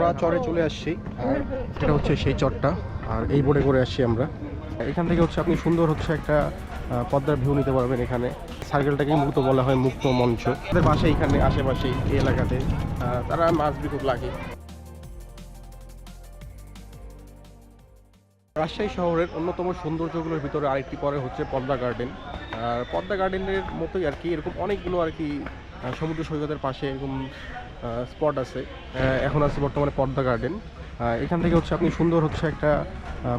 আমরা চরে চলে আসছি। আর এটা হচ্ছে সেই চরটা, আর এই বোটে করে আসছি আমরা। এখান থেকে হচ্ছে আপনি সুন্দর হচ্ছে একটা পদ্মার ভিউ নিতে পারবেন। এখানে সার্কেলটাকেই মুক্ত বলা হয়, মুক্ত মঞ্চ। তাদের বাসা এখানে আশেপাশে এই এলাকাতে তারা মাছ বিক্রি লাগে। রাজশাহী শহরের অন্যতম সৌন্দর্যগুলোর ভিতরে আরেকটি পরে হচ্ছে পদ্মা গার্ডেন। আর পদ্মা গার্ডেনের মতোই আর কি এরকম অনেকগুলো আর কি সমুদ্র সৈকতের পাশে এরকম স্পট আছে। এখন আছে বর্তমানে পদ্মা গার্ডেন। এখান থেকে হচ্ছে আপনি সুন্দর হচ্ছে একটা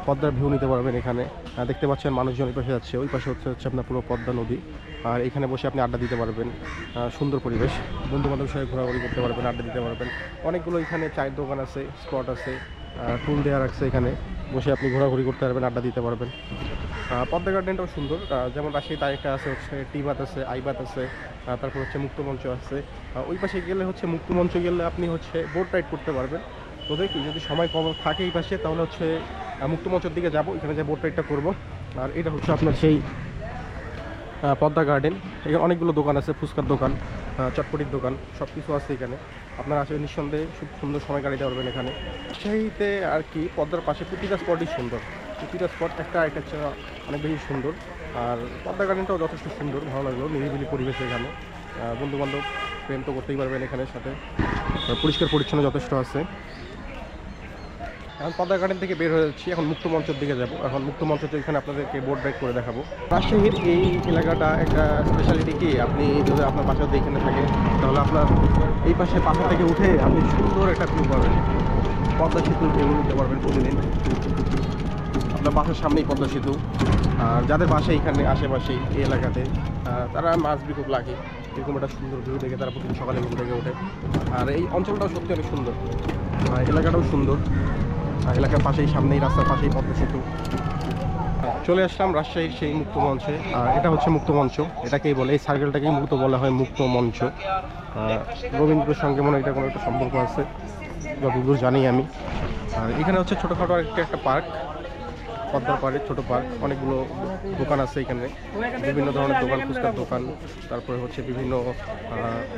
পদ্মার ভিউ নিতে পারবেন। এখানে দেখতে পাচ্ছেন মানুষজন ওই পাশে যাচ্ছে, ওই পাশে হচ্ছে আপনার পুরো পদ্মা নদী। আর এখানে বসে আপনি আড্ডা দিতে পারবেন। সুন্দর পরিবেশ, বন্ধু বান্ধবের সঙ্গে ঘোরাঘুরি করতে পারবেন, আড্ডা দিতে পারবেন। অনেকগুলো এখানে চায়ের দোকান আছে, স্পট আছে, টুল দেওয়া রাখছে। এখানে বসে আপনি ঘোরাঘুরি করতে পারবেন, আড্ডা দিতে পারবেন। পদ্মা গার্ডেনটাও সুন্দর। যেমন রাজশাহী তার একটা আছে হচ্ছে টিবাত আছে, আইবাত আছে, তারপর হচ্ছে মুক্তমঞ্চ আছে। ওই পাশে গেলে হচ্ছে মুক্তমঞ্চ গেলে আপনি হচ্ছে বোট রাইড করতে পারবেন। তো দেখি যদি সময় কম থাকে এই পাশে, তাহলে হচ্ছে মুক্তমঞ্চের দিকে যাব, এখানে যে বোট রাইডটা করবো। আর এটা হচ্ছে আপনার সেই পদ্মা গার্ডেন। এখানে অনেকগুলো দোকান আছে, ফুচকার দোকান, চটপটির দোকান, সব কিছু আছে এখানে। আপনারা আসলে নিঃসন্দেহে খুব সুন্দর সময় কাটাতে পারবেন এখানে। রাজশাহীতে আর কি পদ্মার পাশে প্রতিটা স্পটই সুন্দর, প্রতিটা স্পট একটা অনেক বেশি সুন্দর। আর পদ্মা গার্ডেনটাও যথেষ্ট সুন্দর, ভালো লাগলো, নিরিবিলি পরিবেশ এখানে। বন্ধুবান্ধব প্রেম তো করতেই পারবেন এখানের সাথে। পরিষ্কার পরিচ্ছন্ন যথেষ্ট আছে। এখন পদ্মা গার্ডেন থেকে বের হয়ে যাচ্ছি, এখন মুক্ত মঞ্চের দিকে যাব। এখন মুক্ত মঞ্চতে এখানে আপনাদেরকে বোট রাইড করে দেখাবো। রাজশাহীর এই এলাকাটা একটা স্পেশালিটি কি, আপনি যদি আপনার বাসাতে এখানে থাকেন তাহলে আপনার এই পাশে পাশা থেকে উঠে আপনি সুন্দর একটা ভিউ পাবেন। পদ্মা সেতুর ভিউ নিতে পারবেন প্রতিদিন। আপনার বাসার সামনেই পদ্মা সেতু। আর যাদের বাসা এখানে আশেপাশে এই এলাকাতে তারা মাছ বিক্রি লাগে, এরকম একটা সুন্দর ভিউ দেখে তারা প্রতিদিন সকালে ঘুম থেকে ওঠে। আর এই অঞ্চলটাও সত্যি অনেক সুন্দর, এলাকাটাও সুন্দর। এলাকার পাশেই, সামনেই রাস্তার পাশেই পদ্মা সেতু। চলে আসলাম রাজশাহীর সেই মুক্ত মঞ্চে। আর এটা হচ্ছে মুক্ত মঞ্চ, এটাকেই বলে, এই সার্কেলটাকেই মুক্ত বলা হয়, মুক্ত মঞ্চ। রবীন্দ্রের সঙ্গে মনে হয় এটা কোনো একটা সম্পর্ক আছে, যতদূর জানি আমি। আর এখানে হচ্ছে ছোটোখাটো একটা পার্ক, পদ্মার পাড়ে ছোট পার্ক। অনেকগুলো দোকান আছে এখানে, বিভিন্ন ধরনের দোকান, ফুচকার দোকান, তারপরে হচ্ছে বিভিন্ন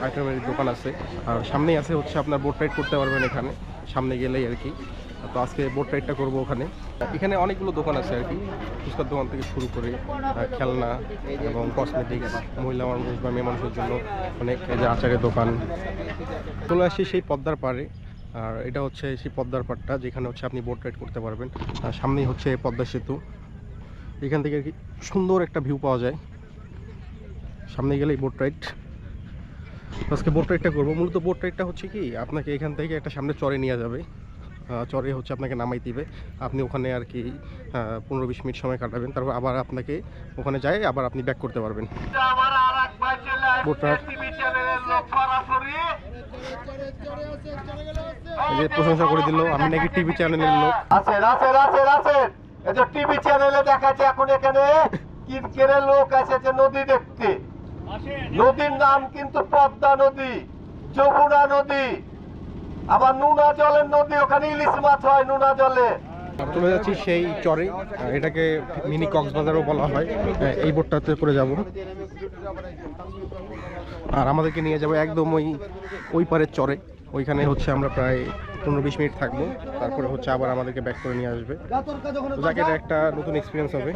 আইটেমের দোকান আছে। আর সামনেই আছে হচ্ছে আপনার বোট রাইড করতে পারবেন এখানে, সামনে গেলেই আর কি। তো আজকে বোট রাইডটা করবো ওখানে। এখানে অনেকগুলো দোকান আছে আর কি, ফুচকার দোকান থেকে শুরু করে খেলনা এবং কসমেটিক্স, মহিলা মানুষ বা মেয়ে মানুষের জন্য অনেক যে আচারের দোকান। চলে আসছি সেই পদ্মার পাড়ে। আর এটা হচ্ছে সেই পদ্মার পাড়টা যেখানে হচ্ছে আপনি বোট রাইড করতে পারবেন। আর সামনেই হচ্ছে পদ্মা সেতু, এখান থেকে আর কি সুন্দর একটা ভিউ পাওয়া যায়। সামনে গেলেই বোট রাইড। আজকে বোট রাইডটা করবো। মূলত বোট রাইডটা হচ্ছে কি, আপনাকে এখান থেকে একটা সামনে চরে নিয়ে যাবে, চরে হচ্ছে আপনাকে নামাই দিবে। আপনি ওখানে আর কি 15-20 মিনিট সময় কাটাবেন, তারপর আবার আপনাকে ওখানে যায় আবার আপনি ব্যাক করতে পারবেন। প্রশংসা করে দিল, আমি নাকি টিভি চ্যানেলের লোক। টিভি চ্যানেলে দেখাচ্ছে এখন এখানে কিরকেরের লোক এসেছে নদী দেখতে। নদীর নাম কিন্তু পদ্মা নদী, যমুনা নদী, আবার নুনা জলের নদী, ওখানে ইলিশ মাছ হয় নুনা জলে। চলে যাচ্ছি সেই চরে, এটাকে মিনি কক্সবাজারও বলা হয়। এই বোটটাতে করে যাব, আর আমাদেরকে নিয়ে যাবো একদম ওই পারের চরে। ওইখানে হচ্ছে আমরা প্রায় 15-20 মিনিট থাকবো, তারপরে হচ্ছে আবার আমাদেরকে ব্যাক করে নিয়ে আসবে। যাকে এটা একটা নতুন এক্সপিরিয়েন্স হবে।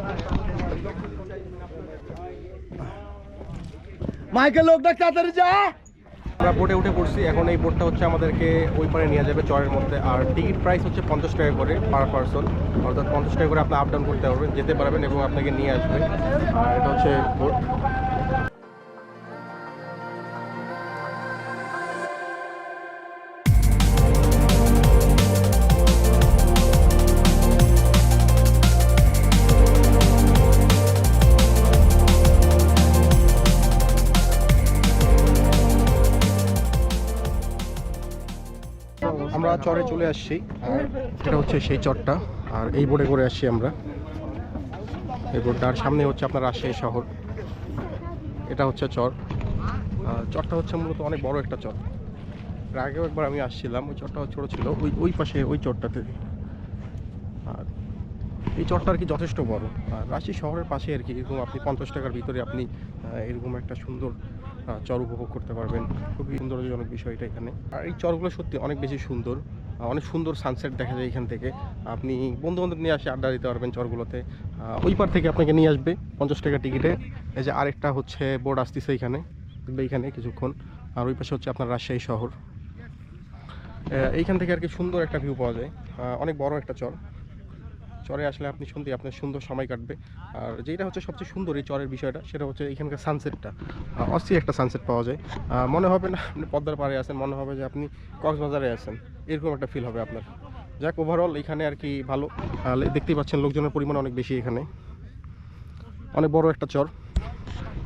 মাইকেল লোকটা তাড়াতাড়ি যা। আমরা বোটে উঠে পড়ছি, এখন এই বোটটা হচ্ছে আমাদেরকে ওই পারে নিয়ে যাবে চরের মধ্যে। আর টিকিট প্রাইস হচ্ছে 50 টাকা করে পার পারসন, অর্থাৎ 50 টাকা করে আপনি আপ ডাউন করতে পারবেন, যেতে পারবেন এবং আপনাকে নিয়ে আসবে। আর এটা হচ্ছে বোট। আমরা চরে চলে আসছি, আর এটা হচ্ছে সেই চরটা। আর এই বোটে করে আসছি আমরা, এই বোটটা। আর সামনে হচ্ছে আপনার রাজশাহী শহর, এটা হচ্ছে চর। চরটা হচ্ছে মূলত অনেক বড় একটা চর। আগেও একবার আমি আসছিলাম, ওই চরটা ছোটো ছিল, ওই পাশে ওই চরটাতে। আর এই চরটা আর কি যথেষ্ট বড়। আর রাজশাহী শহরের পাশে আর কি এরকম আপনি 50 টাকার ভিতরে আপনি এরকম একটা সুন্দর চর উপভোগ করতে পারবেন। খুবই সুন্দরজনক বিষয়টা এখানে। আর এই চরগুলো সত্যি অনেক বেশি সুন্দর। অনেক সুন্দর সানসেট দেখা যায় এখান থেকে। আপনি বন্ধুবান্ধব নিয়ে আসে আড্ডা দিতে পারবেন চরগুলোতে। ওই পার থেকে আপনাকে নিয়ে আসবে 50 টাকা টিকিটে। এই যে আরেকটা হচ্ছে বোর্ড আসতেছে এইখানে কিছুক্ষণ। আর ওই পাশে হচ্ছে আপনার রাজশাহী শহর। এইখান থেকে আর কি সুন্দর একটা ভিউ পাওয়া যায়। অনেক বড় একটা চরে আসলে আপনি আপনার সুন্দর সময় কাটবে। আর যেটা হচ্ছে সবচেয়ে সুন্দর এই চরের বিষয়টা, সেটা হচ্ছে এখানকার সানসেটটা। অস্থির একটা সানসেট পাওয়া যায়। মনে হবে না আপনি পদ্মার পাড়ে আছেন, মনে হবে যে আপনি কক্সবাজারে আছেন, এরকম একটা ফিল হবে আপনার। যাক, ওভারঅল এখানে আর কি ভালো। দেখতেই পাচ্ছেন লোকজনের পরিমাণ অনেক বেশি এখানে। অনেক বড় একটা চর।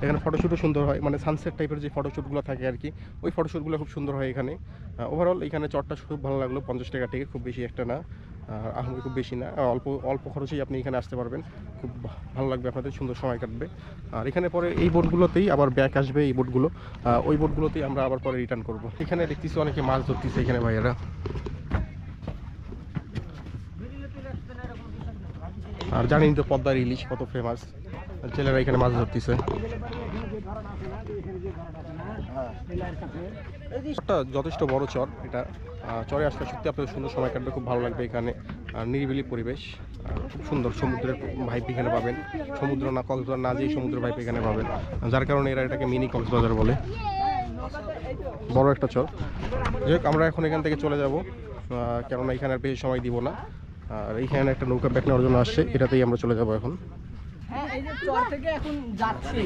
এখানে ফটোশ্যুটও সুন্দর হয়, মানে সানসেট টাইপের যে ফটোশ্যুটগুলো থাকে আর কি, ওই ফটোশ্যুটগুলো খুব সুন্দর হয় এখানে। ওভারঅল এখানে চরটা খুব ভালো লাগলো। 50 টাকা টিকিট, খুব বেশি একটা না, আহামরি খুব বেশি না। অল্প খরচেই আপনি এখানে আসতে পারবেন। খুব ভালো লাগবে আপনাদের, সুন্দর সময় কাটবে। আর এখানে পরে এই বোটগুলোতেই আবার ব্যাক আসবে, এই বোটগুলো ওই বোটগুলোতেই আমরা আবার পরে রিটার্ন করব। এখানে দেখতেছি অনেকে মাছ ধরতেছে এখানে ভাইয়েরা। আর জানেন তো পদ্মার ইলিশ কত ফেমাস, ছেলেরা এখানে মাছ ধরতেছে। যথেষ্ট বড় চর এটা। চরে আসলে সত্যি আপনাদের সুন্দর সময় কাটবে, খুব ভালো লাগবে এখানে। আর নিরিবিলি পরিবেশ, খুব সুন্দর সমুদ্রের ভাইব এখানে পাবেন। সমুদ্র না, কক্সবাজার না যেয়ে সমুদ্রের ভাইব এখানে পাবেন, যার কারণে এরা এটাকে মিনি কক্সবাজার বলে। বড় একটা চর। যাই হোক, আমরা এখন এখান থেকে চলে যাব, কেননা এখানে আর বেশি সময় দিব না। আর এইখানে একটা নৌকা ব্যাক নেওয়ার জন্য আসছে, এটাতেই আমরা চলে যাব এখন।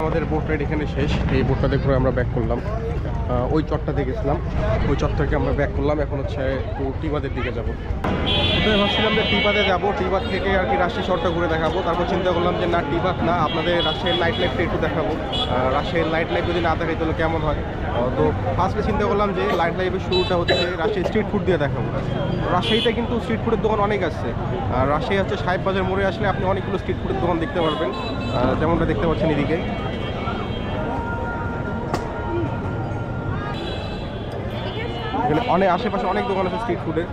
আমাদের বোট রাইড এখানে শেষ। এই বোটটা দেখে আমরা ব্যাক করলাম, ওই চরটাতে গেছিলাম, ওই চর থেকে আমরা ব্যাক করলাম। এখন হচ্ছে একটু টিবাদের দিকে যাবো। ভাবছিলাম যে টিবাদে যাবো, টিবাদ থেকে আর কি রাজশাহী শহরটা ঘুরে দেখাবো। তারপর চিন্তা করলাম যে না, টিবাদ না, আপনাদের রাজশাহীর নাইট লাইফটা একটু দেখাবো। রাজশাহীর নাইট লাইফ যদি না দেখাই তাহলে কেমন হয়। তো ফার্স্টে চিন্তা করলাম যে নাইট লাইফের শুরুটা হচ্ছে রাজশাহী স্ট্রিট ফুড দিয়ে দেখাবো। রাজশাহীতে কিন্তু স্ট্রিট ফুডের দোকান অনেক আছে। রাজশাহী হচ্ছে সাহেব বাজার মোড়ে আসলে আপনি অনেকগুলো স্ট্রিট ফুডের দোকান দেখতে পারবেন, যেমনটা দেখতে পাচ্ছেন এদিকে। অনেক আশেপাশে অনেক দোকান আছে স্ট্রিট ফুডের।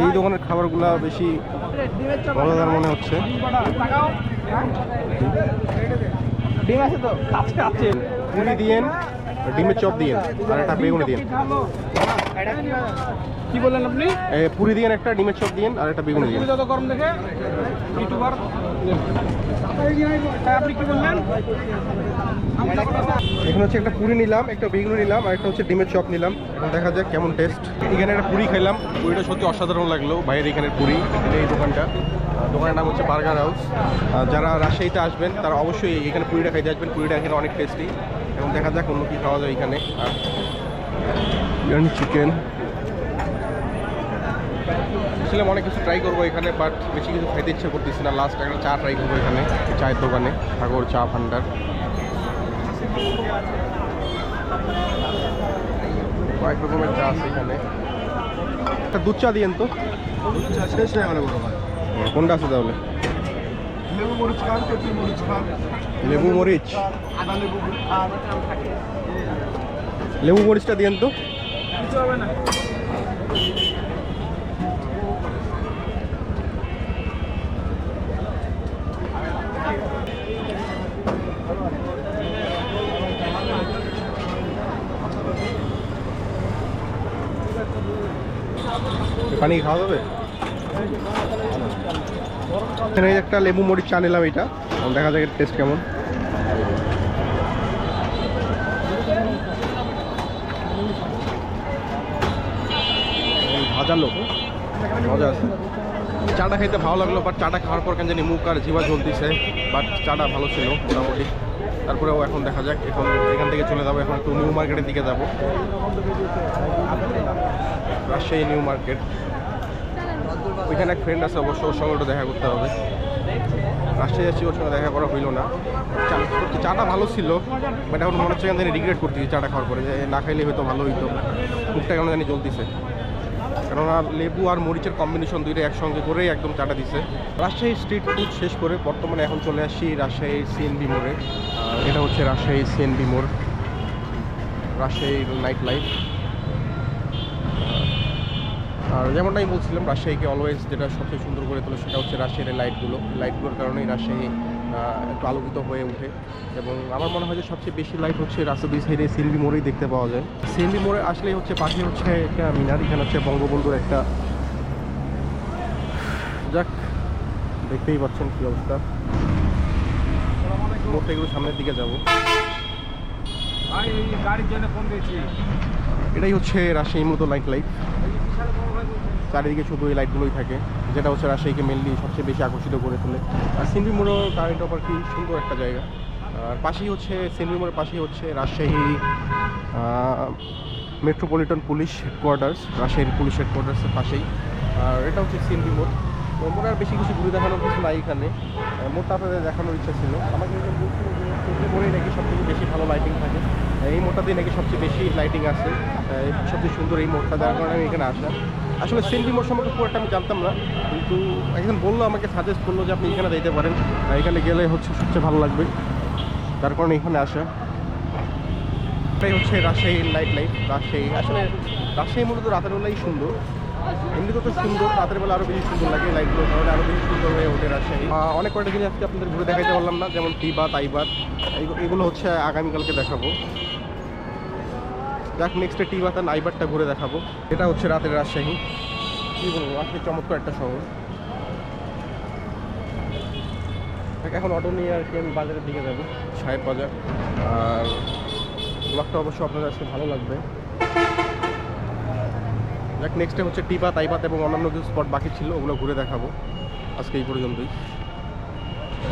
এই দোকানের খাবারগুলো বেশি মজাদার মনে হচ্ছে। পুরি দিয়েন, ডিমের চপ দিয়েন, আর একটা বেগুনি দিয়েন। কি বললেন আপনি? পুরি দিয়েন একটা, ডিমের চপ দিয়েন, আর একটা বেগুনি দিয়েন। যত গরম দেখে ইউটিউবার। আপনি কি বললেন? এখানে হচ্ছে একটা পুরি নিলাম, একটা বেগুনি নিলাম, আর একটা হচ্ছে ডিমের চপ নিলাম। এখন দেখা যাক কেমন টেস্ট। এখানে একটা পুরি খাইলাম, পুরিটা সত্যি অসাধারণ লাগলো। বাইরে এখানের পুরি, এই দোকানটা, দোকানের নাম হচ্ছে বার্গার হাউস। যারা রাজশাহীতে আসবেন তারা অবশ্যই এখানে পুরিটা খাইতে আসবেন। পুরিটা এখানে অনেক টেস্টি। এবং দেখা যাক অন্য কী খাওয়া যায় এখানে। আর চিকেন ছিলাম, অনেক কিছু ট্রাই করবো এখানে, বাট বেশি কিছু খাইতে ইচ্ছে করতেছি না। লাস্ট একটা চা ট্রাই করবো এখানে, চায়ের দোকানে, সাগর চা ভান্ডার। কয়েক রকমের চা আছে এখানে। একটা দুধ চা দিয়েন তো। শেষ হয়ে গেল বড় ভাই। কোনটা আছে তাহলে? লেবু মরিচ খান, তেঁতুল মরিচ খান। লেবু মরিচ, আদা লেবু খান। লেবু মরিচটা দিয়েন তো। কিছু হবে না। পানি খাওয়া যাবে? এখানে একটা লেবু মরিচ চা নিলাম, এটা দেখা যাক টেস্ট কেমন। ভাজালো, মজা আছে। চাটা খাইতে ভালো লাগলো, বাট চাটা খাওয়ার পর কেন জানি মুখ আর জিভা জ্বলতেছে। বাট চাটা ভালো ছিল মোটামুটি। তারপরেও এখন দেখা যাক, এখন এখান থেকে চলে যাবো, এখন একটু নিউ মার্কেটের দিকে যাব। রাজশাহী নিউ মার্কেট, ওইখানে এক ফ্রেন্ড আছে, অবশ্য ওর সঙ্গে একটু দেখা করতে হবে। রাজশাহী যাচ্ছি, ওর সঙ্গে দেখা করা হইলো না। চাটা ভালো ছিল, বাট এখন মনে হচ্ছে এখান থেকে রিগ্রেট করতেছি চাটা খাওয়ার পরে, যে না খাইলে হয়তো ভালো হইতো। মুখটা কেন জানি জ্বলতেছে, কেননা লেবু আর মরিচের কম্বিনেশন দুইটা একসঙ্গে করেই একদম চাটা দিছে। রাজশাহী স্ট্রিট ফুড শেষ করে বর্তমানে এখন চলে আসছি রাজশাহী সিএনবি মোড়ে। এটা হচ্ছে রাজশাহী সিএনবি মোড়, রাজশাহীর নাইট লাইফ। আর যেমনটাই বলছিলাম, রাজশাহীকে অলওয়েজ যেটা সবচেয়ে সুন্দর করে তোলে সেটা হচ্ছে রাজশাহীর লাইটগুলোর কারণেই রাজশাহী একটু আলোকিত হয়ে ওঠে। এবং আমার মনে হয় যে সবচেয়ে বেশি লাইট হচ্ছে রাস্তা দুই সাইডে সিএনবি মোড়েই দেখতে পাওয়া যায়। সিএনবি মোড়ে আসলেই হচ্ছে পাশে হচ্ছে একটা মিনার, এখানে হচ্ছে বঙ্গবন্ধুর একটা, যাক দেখতেই পাচ্ছেন কী অবস্থা। মোড়টা এগুলো সামনের দিকে যাব। ভাই এই গাড়ির জন্য ফোন দিয়েছি। এটাই হচ্ছে রাজশাহী মূলত নাইট লাইফ। চারিদিকে শুধু এই লাইটগুলোই থাকে, যেটা হচ্ছে রাজশাহীকে মেনলি সবচেয়ে বেশি আকর্ষিত করে তোলে। আর সিএনবি মোড়ও কারেন্ট অফার কি সুন্দর একটা জায়গা। আর পাশেই হচ্ছে সিএনবি মোড়ের পাশেই হচ্ছে রাজশাহী মেট্রোপলিটন পুলিশ হেডকোয়ার্টার্স, রাজশাহীর পুলিশ হেডকোয়ার্টার্সের পাশেই। আর এটা হচ্ছে সিএনবি মোড়। তো মোড়ে আর বেশি কিছু ঘুরে দেখানোর কিছু নাই এখানে। মোড়টা আপনাদের দেখানোর ইচ্ছা ছিল। আমাকে একজন বলছিল যে সিএনবি মোড়েই নাকি সবথেকে বেশি ভালো লাইটিং থাকে, এই মোড়টাতেই নাকি সবচেয়ে বেশি লাইটিং আছে, সবচেয়ে সুন্দর এই মোড়টা, যার কারণে আমি এখানে আসা। আসলে সিএনবি মোড় সম্পর্কে পুরোটা আমি জানতাম না, কিন্তু একজন বললো, আমাকে সাজেস্ট করলো যে আপনি এখানে যেতে পারেন, এখানে গেলে হচ্ছে সবচেয়ে ভালো লাগবে, তার কারণে এখানে আসা। এটাই হচ্ছে রাজশাহীর নাইট লাইফ। রাজশাহী আসলে রাজশাহী মূলত রাতের বেলাই সুন্দর, এমনিতে তো সুন্দর, রাতের বেলা আরও বেশি সুন্দর লাগে, লাইটগুলো কারণে আরও বেশি সুন্দর হয়ে ওঠে রাজশাহী। অনেক কয়েকটা জিনিস আজকে আপনাদের ঘুরে দেখাইতে পারলাম না, যেমন টিবাত, আইবাত, এগুলো হচ্ছে আগামীকালকে দেখাবো। যাক, নেক্সটে টিবাত আর আইবারটা ঘুরে দেখাবো। এটা হচ্ছে রাতের রাজশাহী। কী বলবো, আসলে চমৎকার একটা শহর। এখন অটো নিয়ে আর কি আমি বাজারের দিকে যাবো, সাহেব বাজার। আর ব্লগটা অবশ্যই আপনাদের আজকে ভালো লাগবে। যাক, নেক্সটে হচ্ছে টিবাত, আইবাত এবং অন্যান্য কিছু স্পট বাকি ছিল, ওগুলো ঘুরে দেখাবো। আজকে এই পর্যন্তই।